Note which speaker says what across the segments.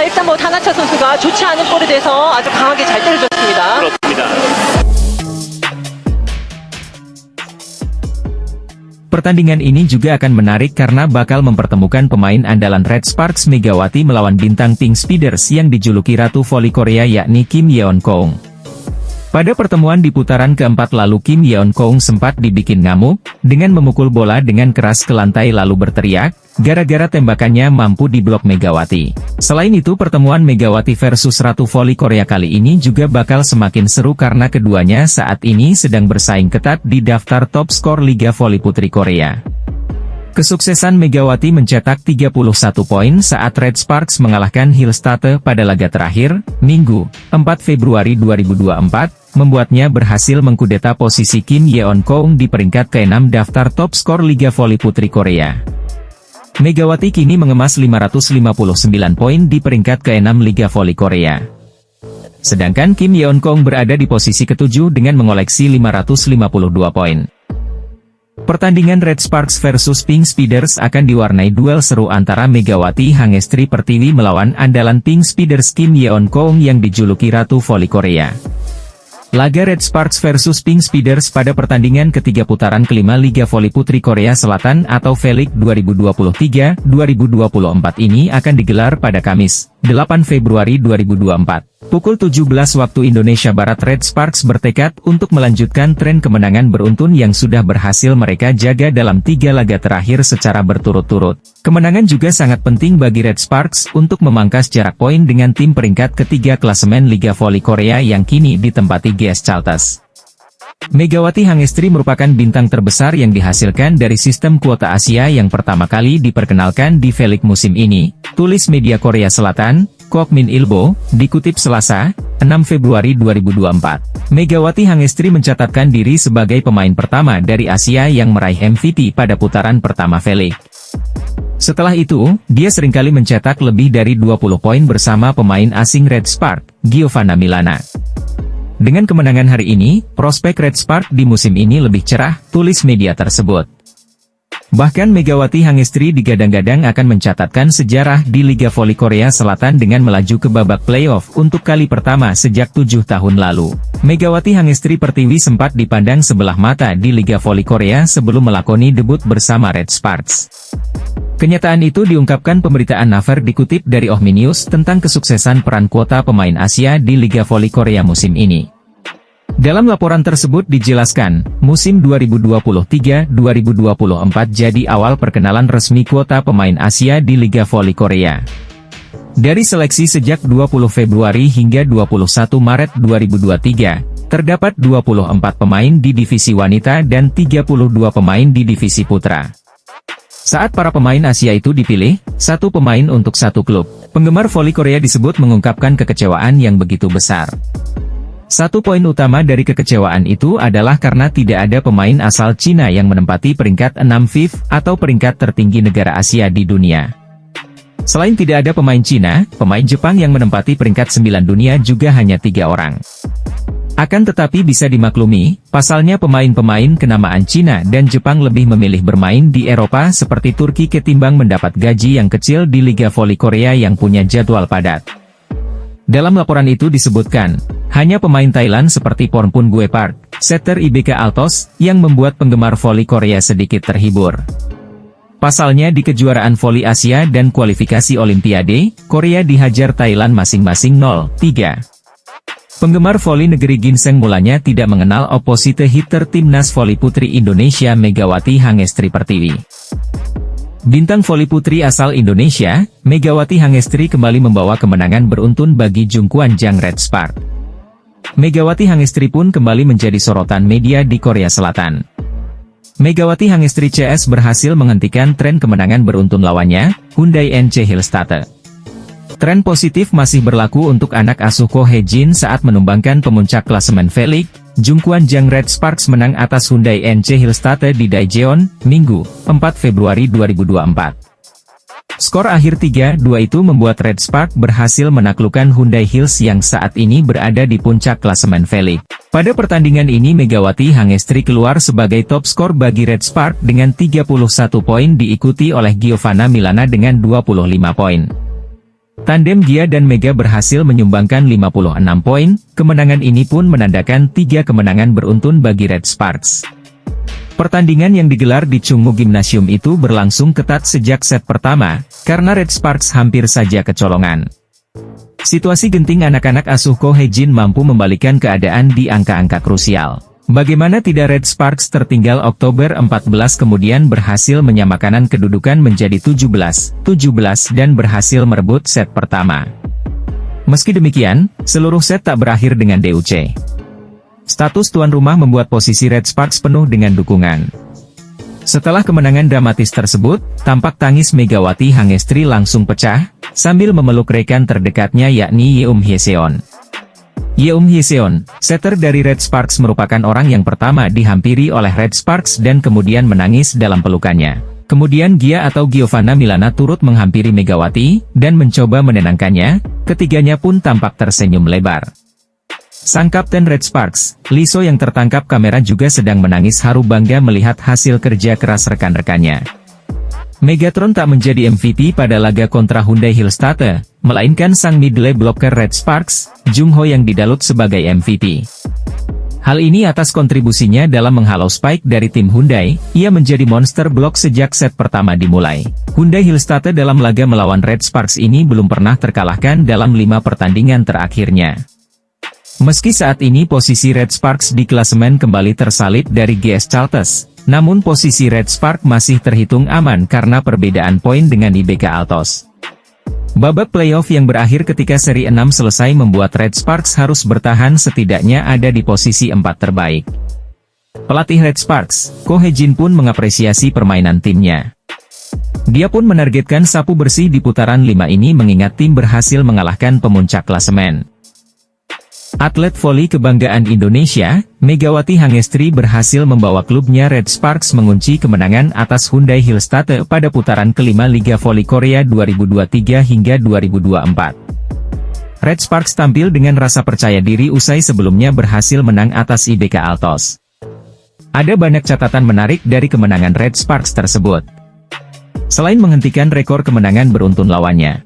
Speaker 1: 일단 뭐 타나차 선수가 좋지 않은 볼에 대해서 아주 강하게 잘 때려줬습니다.
Speaker 2: 그렇습니다.
Speaker 3: Pertandingan ini juga akan menarik karena bakal mempertemukan pemain andalan Red Sparks Megawati melawan bintang Pink Speeders yang dijuluki Ratu Voli Korea yakni Kim Yeon Koung. Pada pertemuan di putaran keempat lalu Kim Yeon Koung sempat dibikin ngamuk, dengan memukul bola dengan keras ke lantai lalu berteriak, gara-gara tembakannya mampu diblok Megawati. Selain itu pertemuan Megawati versus Ratu Voli Korea kali ini juga bakal semakin seru karena keduanya saat ini sedang bersaing ketat di daftar top skor Liga Voli Putri Korea. Kesuksesan Megawati mencetak 31 poin saat Red Sparks mengalahkan Hillstate pada laga terakhir, Minggu, 4 Februari 2024, membuatnya berhasil mengkudeta posisi Kim Yeon Koung di peringkat ke-6 daftar top skor Liga Voli Putri Korea. Megawati kini mengemas 559 poin di peringkat ke-6 Liga Voli Korea. Sedangkan Kim Yeon Koung berada di posisi ke-7 dengan mengoleksi 552 poin. Pertandingan Red Sparks versus Pink Speeders akan diwarnai duel seru antara Megawati Hangestri Pertiwi melawan andalan Pink Speeders Kim Yeon Koung yang dijuluki Ratu Voli Korea. Laga Red Sparks versus Pink Speeders pada pertandingan ketiga putaran kelima Liga Voli Putri Korea Selatan atau V-League 2023-2024 ini akan digelar pada Kamis, 8 Februari 2024. Pukul 17 waktu Indonesia Barat. Red Sparks bertekad untuk melanjutkan tren kemenangan beruntun yang sudah berhasil mereka jaga dalam 3 laga terakhir secara berturut-turut. Kemenangan juga sangat penting bagi Red Sparks untuk memangkas jarak poin dengan tim peringkat ketiga klasemen Liga Voli Korea yang kini ditempati GS Caltech. Megawati Hangestri merupakan bintang terbesar yang dihasilkan dari sistem kuota Asia yang pertama kali diperkenalkan di V-League musim ini, tulis media Korea Selatan, Kokmin Ilbo, dikutip Selasa, 6 Februari 2024. Megawati Hangestri mencatatkan diri sebagai pemain pertama dari Asia yang meraih MVP pada putaran pertama V-League. Setelah itu, dia seringkali mencetak lebih dari 20 poin bersama pemain asing Red Sparks, Giovanna Milana. Dengan kemenangan hari ini, prospek Red Sparks di musim ini lebih cerah, tulis media tersebut. Bahkan Megawati Hangestri digadang-gadang akan mencatatkan sejarah di Liga Voli Korea Selatan dengan melaju ke babak playoff untuk kali pertama sejak 7 tahun lalu. Megawati Hangestri Pertiwi sempat dipandang sebelah mata di Liga Voli Korea sebelum melakoni debut bersama Red Sparks. Kenyataan itu diungkapkan pemberitaan Naver dikutip dari Ohmi News tentang kesuksesan peran kuota pemain Asia di Liga Voli Korea musim ini. Dalam laporan tersebut dijelaskan, musim 2023-2024 jadi awal perkenalan resmi kuota pemain Asia di Liga Voli Korea. Dari seleksi sejak 20 Februari hingga 21 Maret 2023, terdapat 24 pemain di divisi wanita dan 32 pemain di divisi putra. Saat para pemain Asia itu dipilih, 1 pemain untuk 1 klub, penggemar voli Korea disebut mengungkapkan kekecewaan yang begitu besar. Satu poin utama dari kekecewaan itu adalah karena tidak ada pemain asal Cina yang menempati peringkat 6 FIF atau peringkat tertinggi negara Asia di dunia. Selain tidak ada pemain Cina, pemain Jepang yang menempati peringkat 9 dunia juga hanya 3 orang. Akan tetapi bisa dimaklumi, pasalnya pemain-pemain kenamaan Cina dan Jepang lebih memilih bermain di Eropa seperti Turki ketimbang mendapat gaji yang kecil di Liga Voli Korea yang punya jadwal padat. Dalam laporan itu disebutkan, hanya pemain Thailand seperti Pornpun Guepark, setter IBK Altos, yang membuat penggemar voli Korea sedikit terhibur. Pasalnya di kejuaraan voli Asia dan kualifikasi Olimpiade, Korea dihajar Thailand masing-masing 0-3. Penggemar voli negeri ginseng mulanya tidak mengenal opposite hitter timnas voli putri Indonesia Megawati Hangestri Pertiwi. Bintang voli putri asal Indonesia, Megawati Hangestri kembali membawa kemenangan beruntun bagi Jungkwan Jang Red Sparks. Megawati Hangestri pun kembali menjadi sorotan media di Korea Selatan. Megawati Hangestri CS berhasil menghentikan tren kemenangan beruntun lawannya, Hyundai NC Hillstate. Tren positif masih berlaku untuk anak asuh Ko Hae-jin saat menumbangkan pemuncak klasemen V-League. Jungkwan Jang Red Sparks menang atas Hyundai NC Hillstate di Daejeon, Minggu, 4 Februari 2024. Skor akhir 3-2 itu membuat Red Sparks berhasil menaklukkan Hyundai Hills yang saat ini berada di puncak klasemen V-League. Pada pertandingan ini Megawati Hangestri keluar sebagai top skor bagi Red Sparks dengan 31 poin diikuti oleh Giovanna Milana dengan 25 poin. Tandem Gia dan Mega berhasil menyumbangkan 56 poin, kemenangan ini pun menandakan 3 kemenangan beruntun bagi Red Sparks. Pertandingan yang digelar di Chungmu Gymnasium itu berlangsung ketat sejak set pertama, karena Red Sparks hampir saja kecolongan. Situasi genting anak-anak asuh Ko Hye-jin mampu membalikkan keadaan di angka-angka krusial. Bagaimana tidak, Red Sparks tertinggal Oktober 14 kemudian berhasil menyamakan kedudukan menjadi 17-17 dan berhasil merebut set pertama. Meski demikian, seluruh set tak berakhir dengan DUC. Status tuan rumah membuat posisi Red Sparks penuh dengan dukungan. Setelah kemenangan dramatis tersebut, tampak tangis Megawati Hangestri langsung pecah, sambil memeluk rekan terdekatnya yakni Yeom Hye-seon. Yeom Hye-seon, setter dari Red Sparks merupakan orang yang pertama dihampiri oleh Red Sparks dan kemudian menangis dalam pelukannya. Kemudian Gia atau Giovanna Milana turut menghampiri Megawati, dan mencoba menenangkannya, ketiganya pun tampak tersenyum lebar. Sang kapten Red Sparks, Lee So yang tertangkap kamera juga sedang menangis haru bangga melihat hasil kerja keras rekan-rekannya. Megatron tak menjadi MVP pada laga kontra Hyundai Hillstatte, melainkan sang middle blocker Red Sparks, Jung Ho yang didalut sebagai MVP. Hal ini atas kontribusinya dalam menghalau Spike dari tim Hyundai, ia menjadi monster block sejak set pertama dimulai. Hyundai Hillstatte dalam laga melawan Red Sparks ini belum pernah terkalahkan dalam 5 pertandingan terakhirnya. Meski saat ini posisi Red Sparks di klasemen kembali tersalip dari GS Charles, namun posisi Red Spark masih terhitung aman karena perbedaan poin dengan IBK Altos. Babak playoff yang berakhir ketika seri 6 selesai membuat Red Sparks harus bertahan setidaknya ada di posisi 4 terbaik. Pelatih Red Sparks, Ko Hye-jin pun mengapresiasi permainan timnya. Dia pun menargetkan sapu bersih di putaran 5 ini mengingat tim berhasil mengalahkan pemuncak klasemen. Atlet voli kebanggaan Indonesia, Megawati Hangestri berhasil membawa klubnya Red Sparks mengunci kemenangan atas Hyundai Hillstatte pada putaran kelima Liga Voli Korea 2023 hingga 2024. Red Sparks tampil dengan rasa percaya diri usai sebelumnya berhasil menang atas IBK Altos. Ada banyak catatan menarik dari kemenangan Red Sparks tersebut. Selain menghentikan rekor kemenangan beruntun lawannya,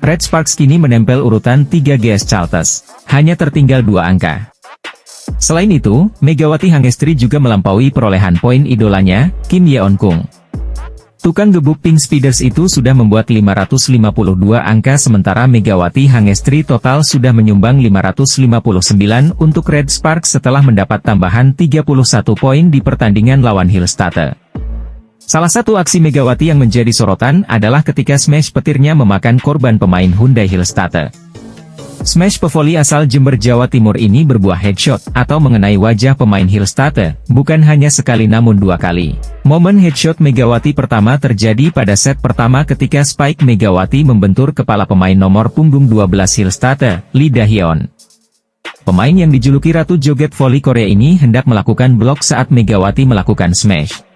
Speaker 3: Red Sparks kini menempel urutan 3 GS Charles, hanya tertinggal 2 angka. Selain itu, Megawati Hangestri juga melampaui perolehan poin idolanya, Kim Yeon-kung. Tukang gebuk Pink Speeders itu sudah membuat 552 angka sementara Megawati Hangestri total sudah menyumbang 559 untuk Red Sparks setelah mendapat tambahan 31 poin di pertandingan lawan Hillstatte. Salah satu aksi Megawati yang menjadi sorotan adalah ketika smash petirnya memakan korban pemain Hyundai Hillstatte. Smash pevoli asal Jember Jawa Timur ini berbuah headshot atau mengenai wajah pemain Hillstatte, bukan hanya sekali namun 2 kali. Momen headshot Megawati pertama terjadi pada set pertama ketika Spike Megawati membentur kepala pemain nomor punggung 12 Hillstatte, Lee Da-hyun. Pemain yang dijuluki Ratu Joget Voli Korea ini hendak melakukan blok saat Megawati melakukan smash.